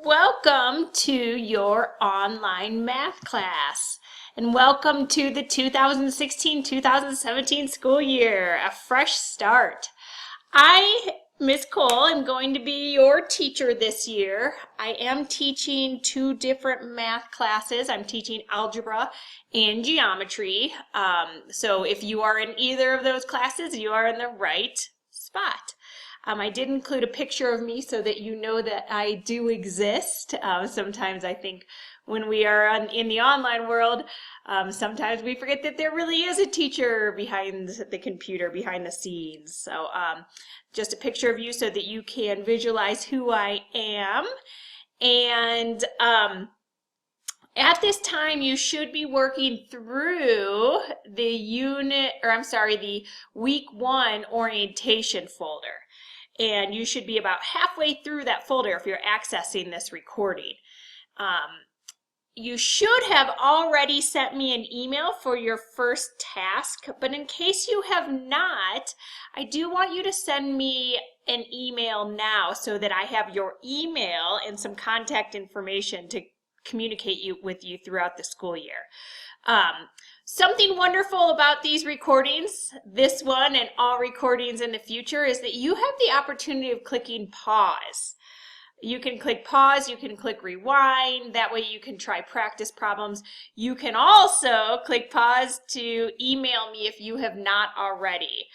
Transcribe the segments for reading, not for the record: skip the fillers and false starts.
Welcome to your online math class and welcome to the 2016-2017 school year, a fresh start. I, Miss Cole, am going to be your teacher this year. I am teaching two different math classes. I'm teaching algebra and geometry. So if you are in either of those classes, you are in the right spot. I did include a picture of me so that you know that I do exist. Sometimes I think when we are in the online world, sometimes we forget that there really is a teacher behind the computer, behind the scenes. So just a picture of you so that you can visualize who I am. And at this time, you should be working through the week 1 orientation folder. And you should be about halfway through that folder if you're accessing this recording. You should have already sent me an email for your first task, but in case you have not, I do want you to send me an email now so that I have your email and some contact information to communicate with you throughout the school year. Something wonderful about these recordings, this one and all recordings in the future, is that you have the opportunity of clicking pause. You can click pause, you can click rewind, that way you can try practice problems. You can also click pause to email me if you have not already.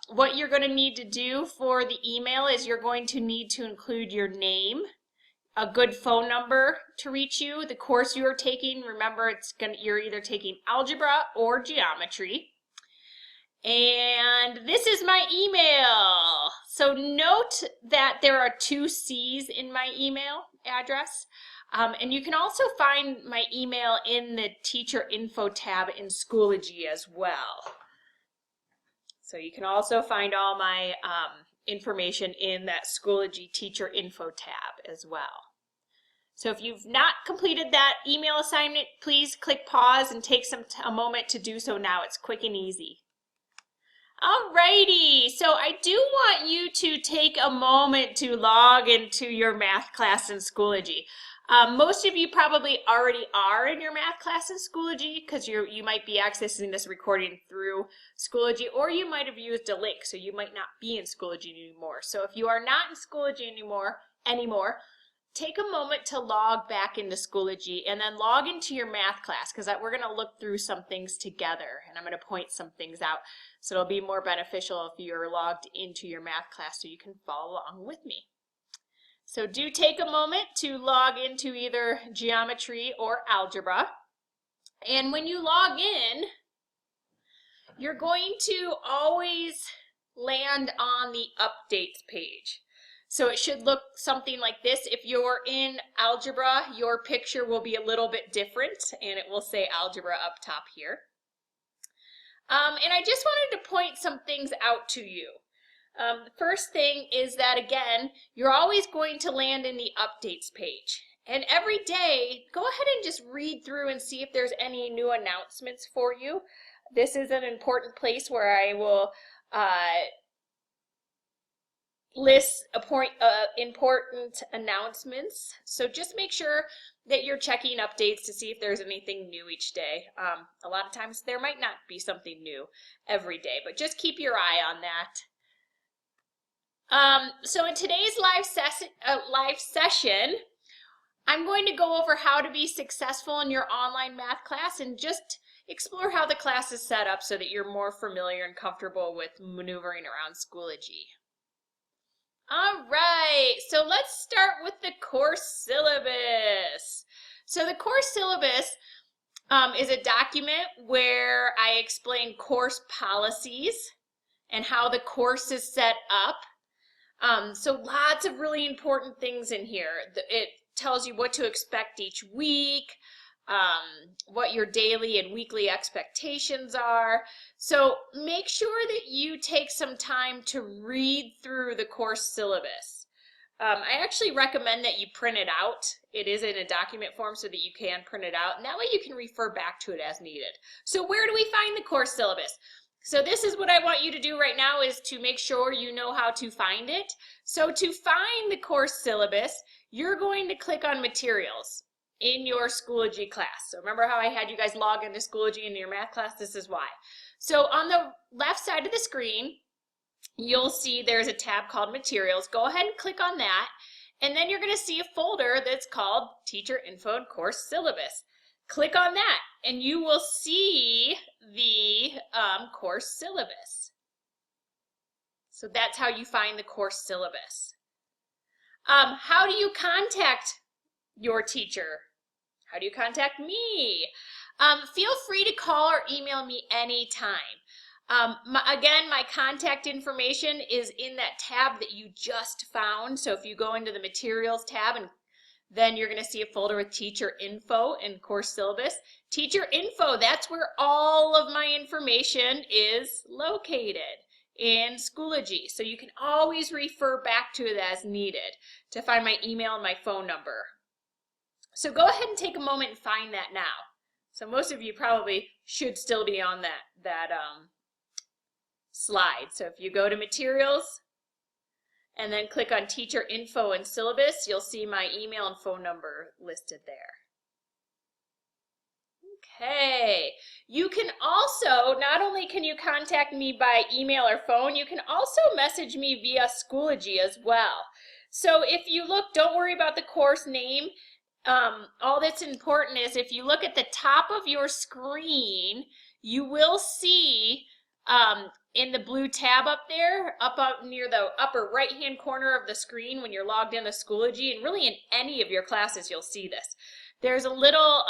What you're going to need to do for the email is you're going to need to include your name, a good phone number to reach you, the course you are taking. Remember, you're either taking algebra or geometry. And this is my email. So note that there are 2 C's in my email address. And you can also find my email in the teacher info tab in Schoology as well. So you can also find all my information in that Schoology teacher info tab as well. So if you've not completed that email assignment, please click pause and take a moment to do so now. It's quick and easy. Alrighty, so I do want you to take a moment to log into your math class in Schoology. Most of you probably already are in your math class in Schoology because you might be accessing this recording through Schoology, or you might have used a link, so you might not be in Schoology anymore. So if you are not in Schoology anymore, take a moment to log back into Schoology and then log into your math class, because we're going to look through some things together and I'm going to point some things out. So it'll be more beneficial if you're logged into your math class so you can follow along with me. So do take a moment to log into either geometry or algebra. And when you log in, you're going to always land on the updates page. So it should look something like this. If you're in algebra, your picture will be a little bit different and it will say algebra up top here. And I just wanted to point some things out to you. The first thing is that, again, you're always going to land in the updates page. And every day, go ahead and just read through and see if there's any new announcements for you. This is an important place where I will list important announcements. So just make sure that you're checking updates to see if there's anything new each day. A lot of times there might not be something new every day, but just keep your eye on that. So in today's live session, I'm going to go over how to be successful in your online math class and just explore how the class is set up so that you're more familiar and comfortable with maneuvering around Schoology. All right, so let's start with the course syllabus. So the course syllabus is a document where I explain course policies and how the course is set up. So lots of really important things in here. It tells you what to expect each week, what your daily and weekly expectations are. So make sure that you take some time to read through the course syllabus. I actually recommend that you print it out. It is in a document form so that you can print it out, and that way you can refer back to it as needed. So where do we find the course syllabus? So this is what I want you to do right now, is to make sure you know how to find it. So to find the course syllabus, you're going to click on materials in your Schoology class. So remember how I had you guys log into Schoology into your math class? This is why. So on the left side of the screen, you'll see there's a tab called materials. Go ahead and click on that. And then you're going to see a folder that's called Teacher Info and Course Syllabus. Click on that and you will see the course syllabus. So that's how you find the course syllabus. How do you contact your teacher? How do you contact me? Feel free to call or email me anytime. Again, my contact information is in that tab that you just found. So if you go into the materials tab, and then you're going to see a folder with Teacher Info and Course Syllabus. Teacher Info, that's where all of my information is located in Schoology. So you can always refer back to it as needed to find my email and my phone number. So go ahead and take a moment and find that now. So most of you probably should still be on that slide. So if you go to Materials, and then click on Teacher Info and Syllabus, you'll see my email and phone number listed there. Okay, you can also, not only can you contact me by email or phone, you can also message me via Schoology as well. So if you look, don't worry about the course name. All that's important is if you look at the top of your screen, you will see in the blue tab up there, up near the upper right-hand corner of the screen when you're logged into Schoology, and really in any of your classes you'll see this. There's a little,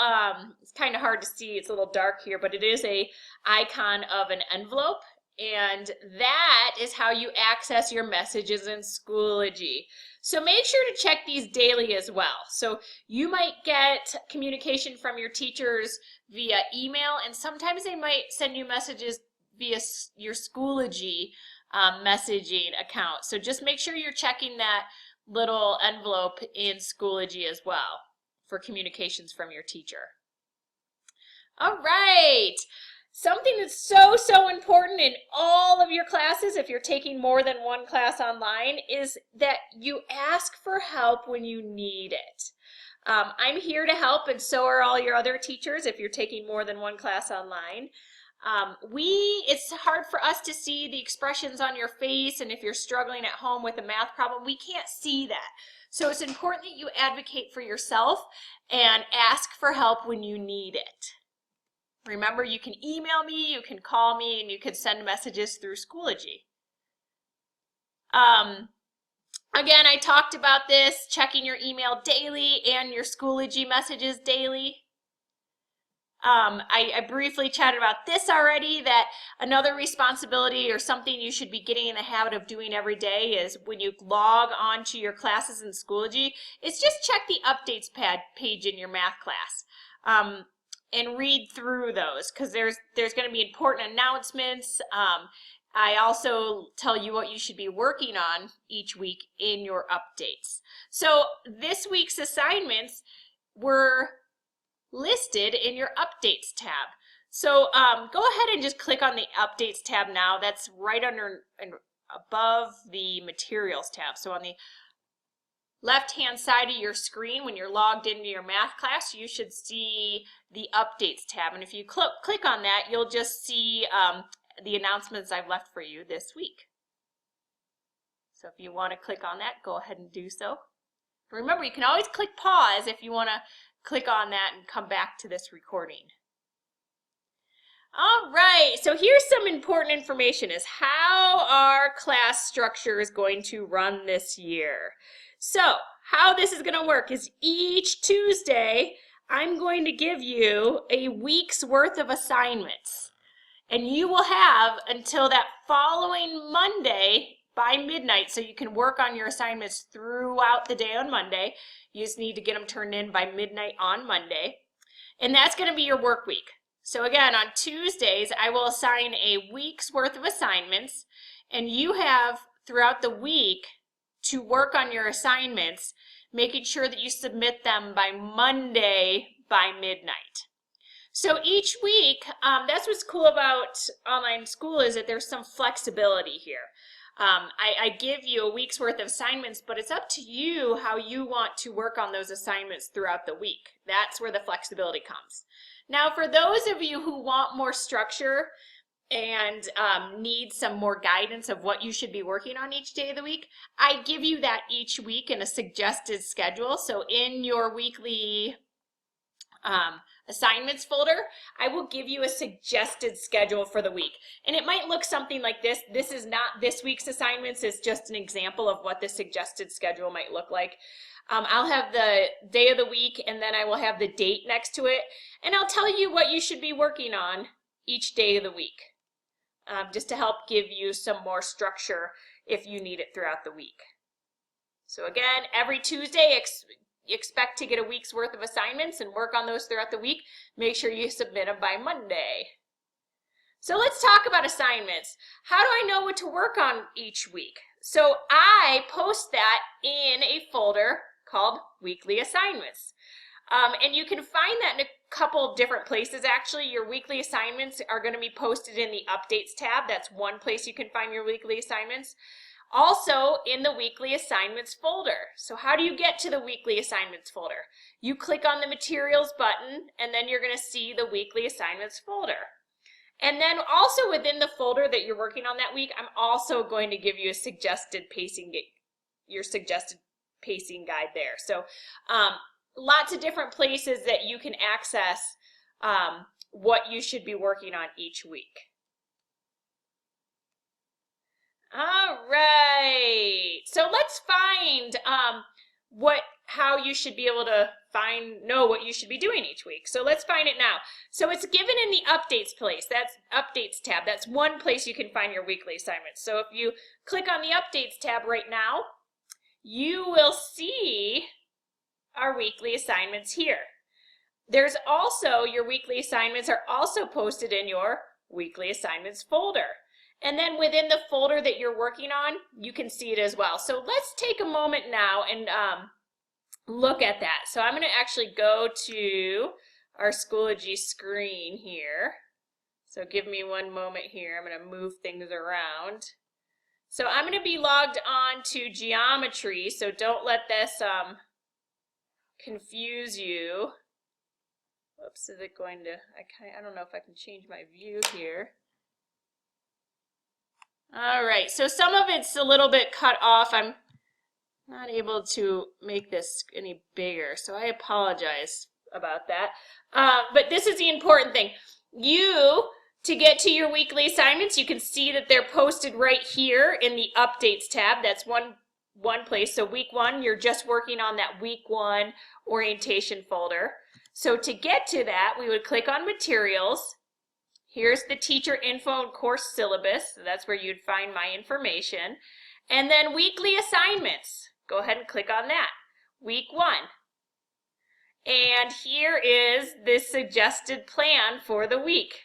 it's kind of hard to see, it's a little dark here, but it is a icon of an envelope, and that is how you access your messages in Schoology. So make sure to check these daily as well. So you might get communication from your teachers via email, and sometimes they might send you messages via your Schoology messaging account. So just make sure you're checking that little envelope in Schoology as well for communications from your teacher. All right, something that's so important in all of your classes, if you're taking more than one class online, is that you ask for help when you need it. I'm here to help, and so are all your other teachers if you're taking more than one class online. It's hard for us to see the expressions on your face, and if you're struggling at home with a math problem, we can't see that. So it's important that you advocate for yourself and ask for help when you need it. Remember, you can email me, you can call me, and you can send messages through Schoology. Again, I talked about this, checking your email daily and your Schoology messages daily. I briefly chatted about this already, that another responsibility or something you should be getting in the habit of doing every day is when you log on to your classes in Schoology, is just check the updates page in your math class and read through those, because there's going to be important announcements. I also tell you what you should be working on each week in your updates. So this week's assignments were listed in your Updates tab. So go ahead and just click on the Updates tab now. That's right under and above the Materials tab. So on the left-hand side of your screen, when you're logged into your math class, you should see the Updates tab. And if you click on that, you'll just see the announcements I've left for you this week. So if you want to click on that, go ahead and do so. Remember, you can always click pause if you want to click on that and come back to this recording. All right, so here's some important information is how our class structure is going to run this year. So how this is going to work is each Tuesday, I'm going to give you a week's worth of assignments. And you will have until that following Monday by midnight, so you can work on your assignments throughout the day on Monday. You just need to get them turned in by midnight on Monday. And that's going to be your work week. So again, on Tuesdays, I will assign a week's worth of assignments, and you have throughout the week to work on your assignments, making sure that you submit them by Monday by midnight. So each week, that's what's cool about online school is that there's some flexibility here. I give you a week's worth of assignments, but it's up to you how you want to work on those assignments throughout the week. That's where the flexibility comes. Now, for those of you who want more structure and need some more guidance of what you should be working on each day of the week, I give you that each week in a suggested schedule. So in your weekly assignments folder, I will give you a suggested schedule for the week. And it might look something like this. This is not this week's assignments, it's just an example of what the suggested schedule might look like. I'll have the day of the week and then I will have the date next to it. And I'll tell you what you should be working on each day of the week, just to help give you some more structure if you need it throughout the week. So again, every Tuesday, expect to get a week's worth of assignments and work on those throughout the week. Make sure you submit them by Monday. So let's talk about assignments. How do I know what to work on each week? So I post that in a folder called Weekly Assignments. And you can find that in a couple different places actually. Your weekly assignments are going to be posted in the Updates tab. That's one place you can find your weekly assignments. Also in the Weekly Assignments folder. So how do you get to the Weekly Assignments folder? You click on the Materials button and then you're going to see the Weekly Assignments folder. And then also within the folder that you're working on that week, I'm also going to give you a suggested pacing guide there. So lots of different places that you can access what you should be working on each week. All right, so let's find how you should be able to know what you should be doing each week. So let's find it now. So it's given in the Updates place. That's Updates tab. That's one place you can find your weekly assignments. So if you click on the Updates tab right now, you will see our weekly assignments here. There's also, your weekly assignments are also posted in your Weekly Assignments folder. And then within the folder that you're working on, you can see it as well. So let's take a moment now and look at that. So I'm going to actually go to our Schoology screen here. So give me one moment here. I'm going to move things around. So I'm going to be logged on to geometry, so don't let this confuse you. Oops, is it going to, I don't know if I can change my view here. All right, so some of it's a little bit cut off. I'm not able to make this any bigger, so I apologize about that. But this is the important thing. To get to your weekly assignments, you can see that they're posted right here in the Updates tab. That's one place. So week 1, you're just working on that week 1 orientation folder. So to get to that, we would click on Materials. Here's the teacher info and course syllabus. So that's where you'd find my information. And then weekly assignments. Go ahead and click on that. Week 1. And here is the suggested plan for the week.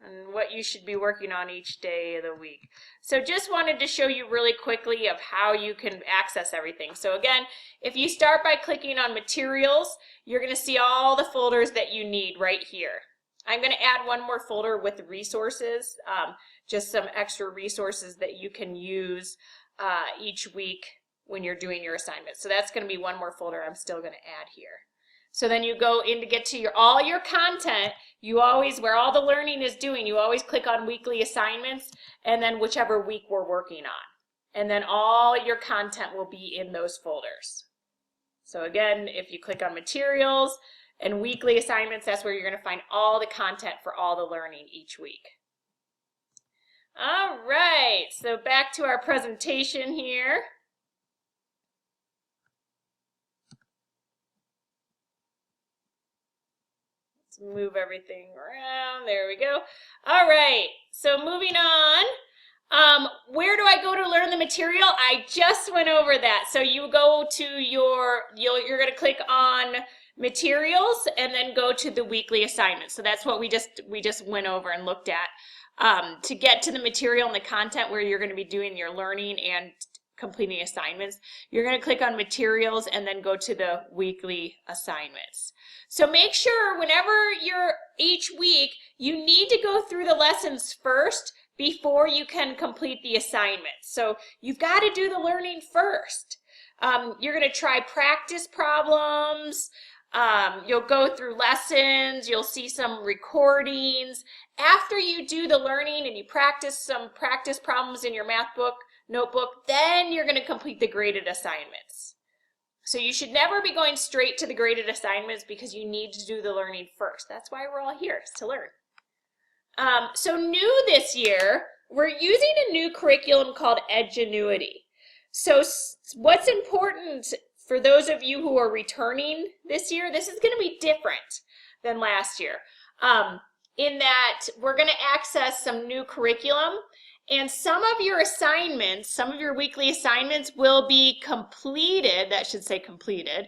And what you should be working on each day of the week. So just wanted to show you really quickly of how you can access everything. So again, if you start by clicking on Materials, you're going to see all the folders that you need right here. I'm going to add one more folder with resources, just some extra resources that you can use each week when you're doing your assignments. So that's going to be one more folder I'm still going to add here. So then you go in to get to all your content. You always, where all the learning is doing, you always click on weekly assignments and then whichever week we're working on. And then all your content will be in those folders. So again, if you click on Materials and weekly assignments, that's where you're going to find all the content for all the learning each week. All right, so back to our presentation here. Let's move everything around. There we go. All right, so moving on. Where do I go to learn the material? I just went over that. So you go to you're going to click on Materials and then go to the weekly assignments. So that's what we just went over and looked at. To get to the material and the content where you're going to be doing your learning and completing assignments, you're going to click on materials and then go to the weekly assignments. So make sure whenever you're each week, you need to go through the lessons first before you can complete the assignments. So you've got to do the learning first. You're going to try practice problems. You'll go through lessons. You'll see some recordings. After you do the learning and you practice some practice problems in your math book, notebook, then you're going to complete the graded assignments. So you should never be going straight to the graded assignments because you need to do the learning first. That's why we're all here, is to learn. So new this year, we're using a new curriculum called Edgenuity. So what's important for those of you who are returning this year, this is going to be different than last year in that we're going to access some new curriculum, and some of your assignments, some of your weekly assignments will be completed, that should say completed.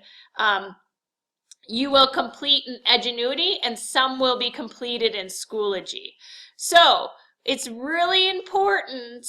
You will complete in Edgenuity and some will be completed in Schoology. So it's really important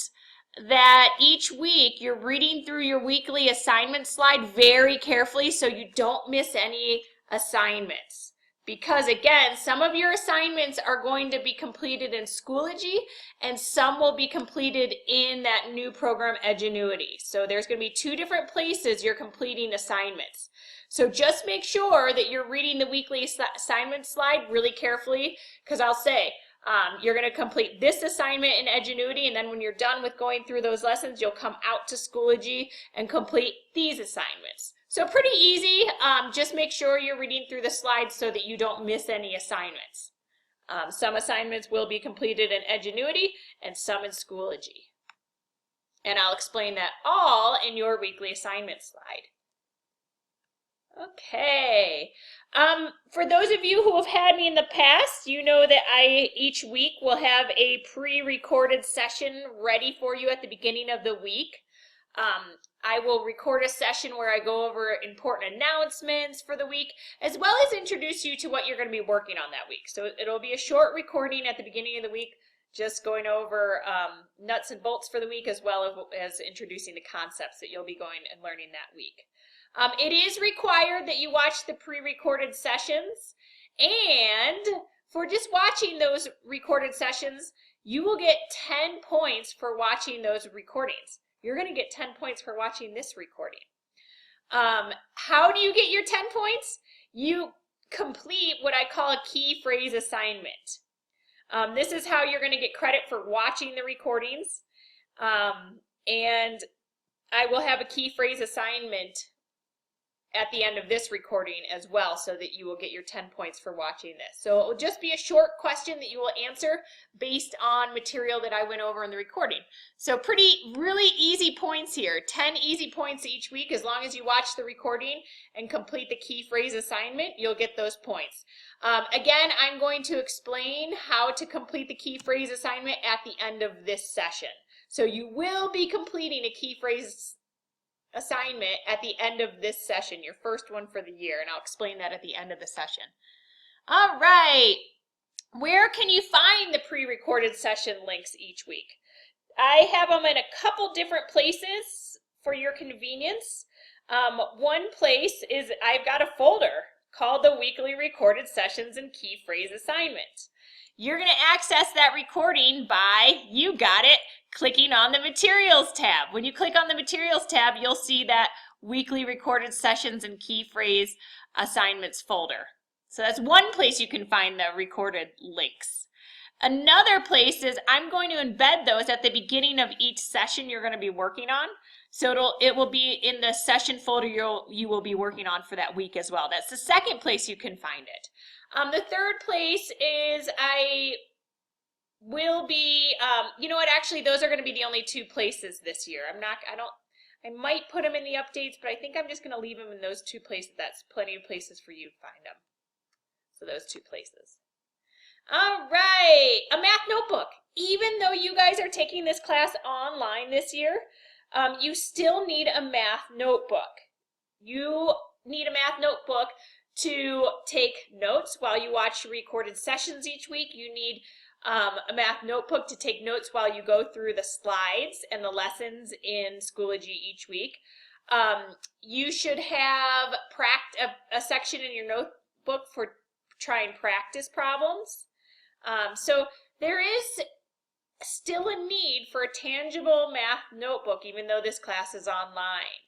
that each week you're reading through your weekly assignment slide very carefully so you don't miss any assignments. Because again, some of your assignments are going to be completed in Schoology and some will be completed in that new program Edgenuity. So there's going to be two different places you're completing assignments. So just make sure that you're reading the weekly assignment slide really carefully, because I'll say you're going to complete this assignment in Edgenuity, and then when you're done with going through those lessons, you'll come out to Schoology and complete these assignments. So pretty easy. Just make sure you're reading through the slides so that you don't miss any assignments. Some assignments will be completed in Edgenuity and some in Schoology. And I'll explain that all in your weekly assignment slide. Okay. For those of you who have had me in the past, you know that I each week will have a pre-recorded session ready for you at the beginning of the week. I will record a session where I go over important announcements for the week, as well as introduce you to what you're going to be working on that week. So it'll be a short recording at the beginning of the week, just going over nuts and bolts for the week, as well as introducing the concepts that you'll be going and learning that week. It is required that you watch the pre-recorded sessions, and for just watching those recorded sessions, you will get 10 points for watching those recordings. You're going to get 10 points for watching this recording. How do you get your 10 points? You complete what I call a key phrase assignment. This is how you're going to get credit for watching the recordings. And I will have a key phrase assignment at the end of this recording as well, so that you will get your 10 points for watching this. So it will just be a short question that you will answer based on material that I went over in the recording. So really easy points here. 10 easy points each week. As long as you watch the recording and complete the key phrase assignment, you'll get those points. Again, I'm going to explain how to complete the key phrase assignment at the end of this session. So you will be completing a key phrase assignment at the end of this session, your first one for the year, and I'll explain that at the end of the session. All right, where can you find the pre-recorded session links each week? I have them in a couple different places for your convenience. One place is I've got a folder called the Weekly Recorded Sessions and Key Phrase Assignment. You're going to access that recording by, you got it, clicking on the Materials tab. When you click on the Materials tab, you'll see that Weekly Recorded Sessions and Key Phrase Assignments folder. So that's one place you can find the recorded links. Another place is I'm going to embed those at the beginning of each session you're going to be working on. So it will be in the session folder you will be working on for that week as well. That's the second place you can find it. The third place is I will be, you know what, actually those are going to be the only two places this year. I might put them in the updates, but I think I'm just going to leave them in those two places. That's plenty of places for you to find them. So those two places. All right, a math notebook. Even though you guys are taking this class online this year, you still need a math notebook. You need a math notebook to take notes while you watch recorded sessions each week. You need a math notebook to take notes while you go through the slides and the lessons in Schoology each week. You should have a section in your notebook for trying practice problems. So there is still a need for a tangible math notebook, even though this class is online,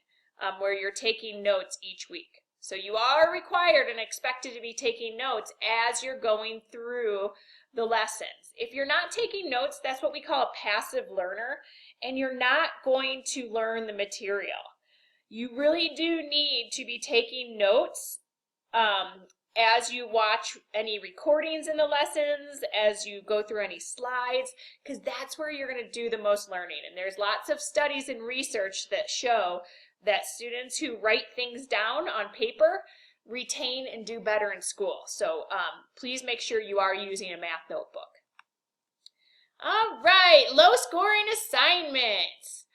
where you're taking notes each week. So you are required and expected to be taking notes as you're going through the lessons. If you're not taking notes, that's what we call a passive learner, and you're not going to learn the material. You really do need to be taking notes as you watch any recordings in the lessons, as you go through any slides, because that's where you're going to do the most learning. And there's lots of studies and research that show that students who write things down on paper retain and do better in school. So please make sure you are using a math notebook. All right, low scoring assignments.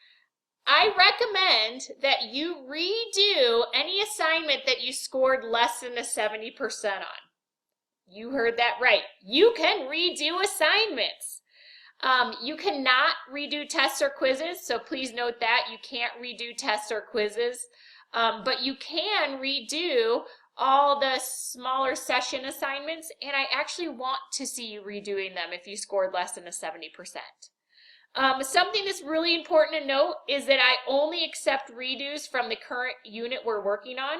I recommend that you redo any assignment that you scored less than a 70% on. You heard that right. You can redo assignments. You cannot redo tests or quizzes, so please note that. You can't redo tests or quizzes, but you can redo all the smaller session assignments, and I actually want to see you redoing them if you scored less than a 70%. Something that's really important to note is that I only accept redos from the current unit we're working on.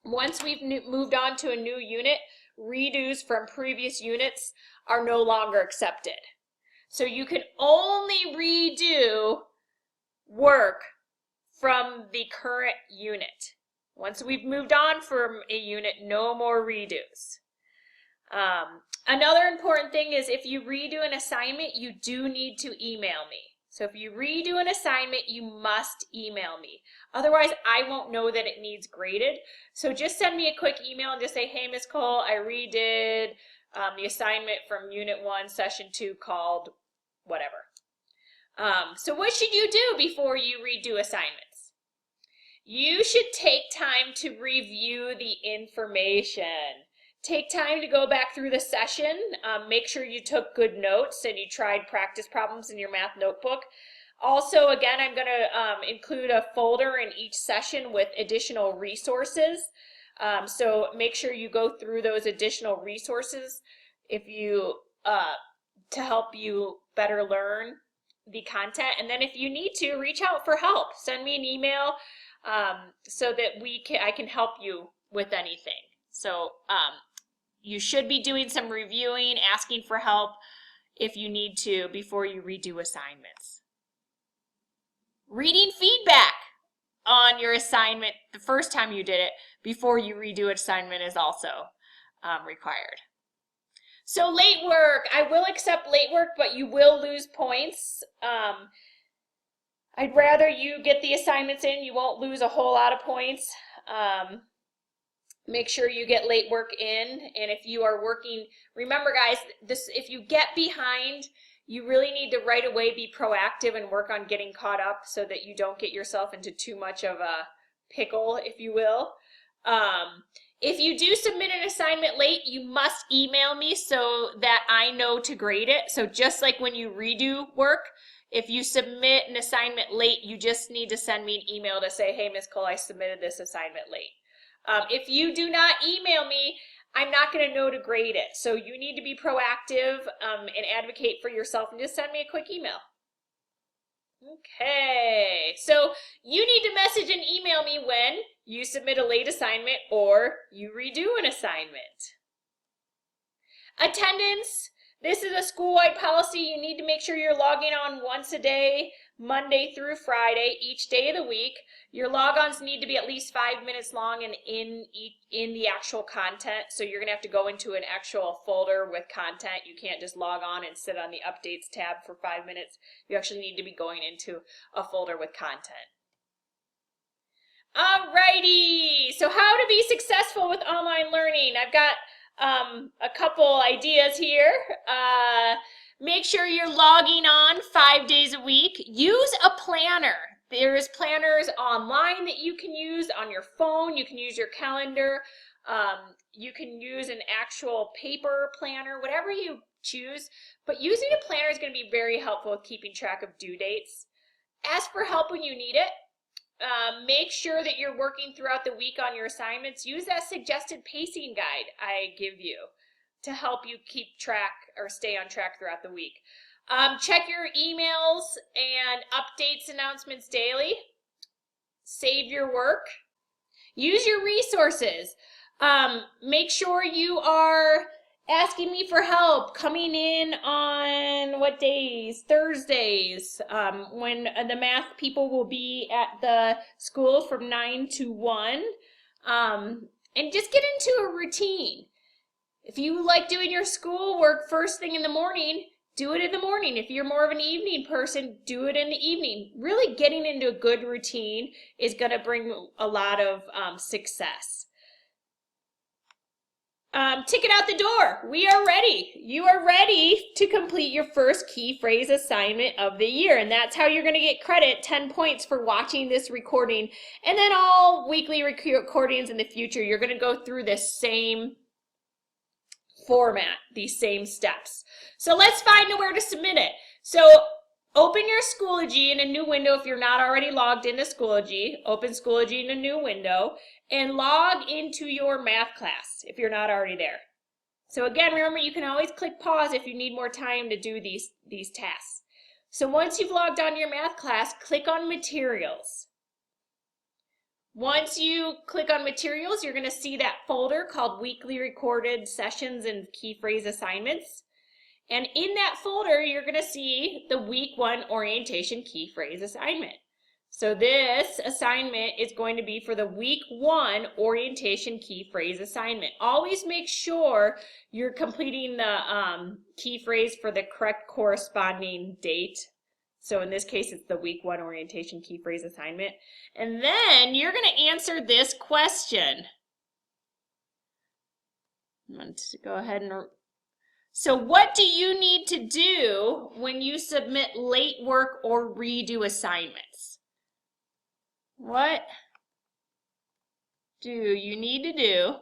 Once we've moved on to a new unit, redos from previous units are no longer accepted. So you can only redo work from the current unit. Once we've moved on from a unit, no more redos. Another important thing is if you redo an assignment, you do need to email me. So if you redo an assignment, you must email me. Otherwise, I won't know that it needs graded. So just send me a quick email and just say, hey, Ms. Cole, I redid the assignment from Unit 1, Session 2 called whatever. So what should you do before you redo assignments? You should take time to review the information. Take time to go back through the session. Make sure you took good notes and you tried practice problems in your math notebook. Also, again, I'm going to include a folder in each session with additional resources. So make sure you go through those additional resources to help you better learn the content. And then if you need to, reach out for help. Send me an email so that I can help you with anything. So you should be doing some reviewing, asking for help if you need to before you redo assignments. Reading feedback on your assignment the first time you did it before you redo an assignment is also required. So late work, I will accept late work, but you will lose points. I'd rather you get the assignments in. You won't lose a whole lot of points. Make sure you get late work in, and if you are working, remember guys, if you get behind, you really need to right away be proactive and work on getting caught up so that you don't get yourself into too much of a pickle, if you will. If you do submit an assignment late, you must email me so that I know to grade it. So just like when you redo work, if you submit an assignment late, you just need to send me an email to say, hey, Ms. Cole, I submitted this assignment late. If you do not email me, I'm not going to know to grade it. So you need to be proactive and advocate for yourself and just send me a quick email. Okay, so you need to message and email me when you submit a late assignment or you redo an assignment. Attendance. This is a school-wide policy. You need to make sure you're logging on once a day, Monday through Friday, each day of the week. Your logons need to be at least 5 minutes long and in the actual content. So you're going to have to go into an actual folder with content. You can't just log on and sit on the updates tab for 5 minutes. You actually need to be going into a folder with content. Alrighty, so how to be successful with online learning. I've got a couple ideas here. Make sure you're logging on 5 days a week. Use a planner. There's planners online that you can use on your phone. You can use your calendar. You can use an actual paper planner, whatever you choose, but using a planner is going to be very helpful with keeping track of due dates. Ask for help when you need it. Make sure that you're working throughout the week on your assignments. Use that suggested pacing guide I give you to help you keep track or stay on track throughout the week. Check your emails and updates, announcements daily. Save your work. Use your resources. Make sure you are asking me for help, coming in on what days? Thursdays, when the math people will be at the school from 9 to 1. And just get into a routine. If you like doing your schoolwork first thing in the morning, do it in the morning. If you're more of an evening person, do it in the evening. Really getting into a good routine is going to bring a lot of success. Ticket out the door. We are ready. You are ready to complete your first key phrase assignment of the year. And that's how you're going to get credit, 10 points for watching this recording. And then all weekly recordings in the future, you're going to go through this same format, these same steps. So let's find where to submit it. So open your Schoology in a new window if you're not already logged into Schoology. Open Schoology in a new window and log into your math class if you're not already there. So again, remember you can always click pause if you need more time to do these tasks. So once you've logged on to your math class, click on Materials. Once you click on Materials, you're going to see that folder called Weekly Recorded Sessions and Key Phrase Assignments. And in that folder, you're going to see the Week 1 Orientation Key Phrase Assignment. So this assignment is going to be for the Week 1 Orientation Key Phrase Assignment. Always make sure you're completing the key phrase for the correct corresponding date. So in this case, it's the Week 1 Orientation Key Phrase Assignment. And then you're going to answer this question. I'm going to go ahead and... So what do you need to do when you submit late work or redo assignments? What do you need to do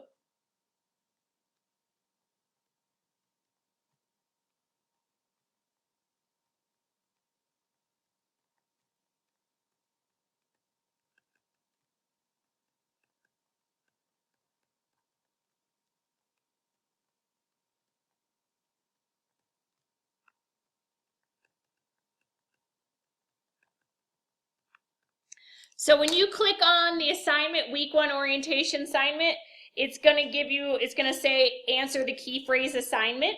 So when you click on the assignment, Week 1 Orientation Assignment, it's going to say answer the key phrase assignment,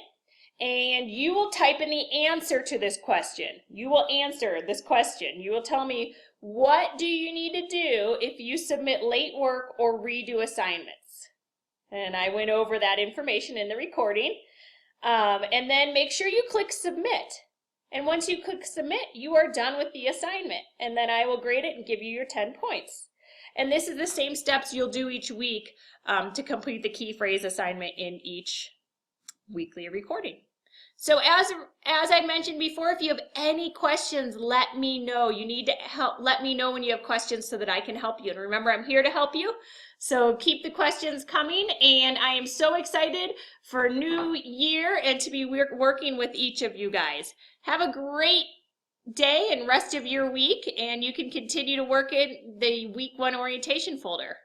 and you will type in the answer to this question. You will answer this question. You will tell me, what do you need to do if you submit late work or redo assignments? And I went over that information in the recording. And then make sure you click Submit. And once you click Submit, you are done with the assignment. And then I will grade it and give you your 10 points. And this is the same steps you'll do each week to complete the key phrase assignment in each weekly recording. So as I mentioned before, if you have any questions, let me know. You need to let me know when you have questions so that I can help you. And remember, I'm here to help you. So keep the questions coming, and I am so excited for a new year and to be working with each of you guys. Have a great day and rest of your week, and you can continue to work in the Week 1 orientation folder.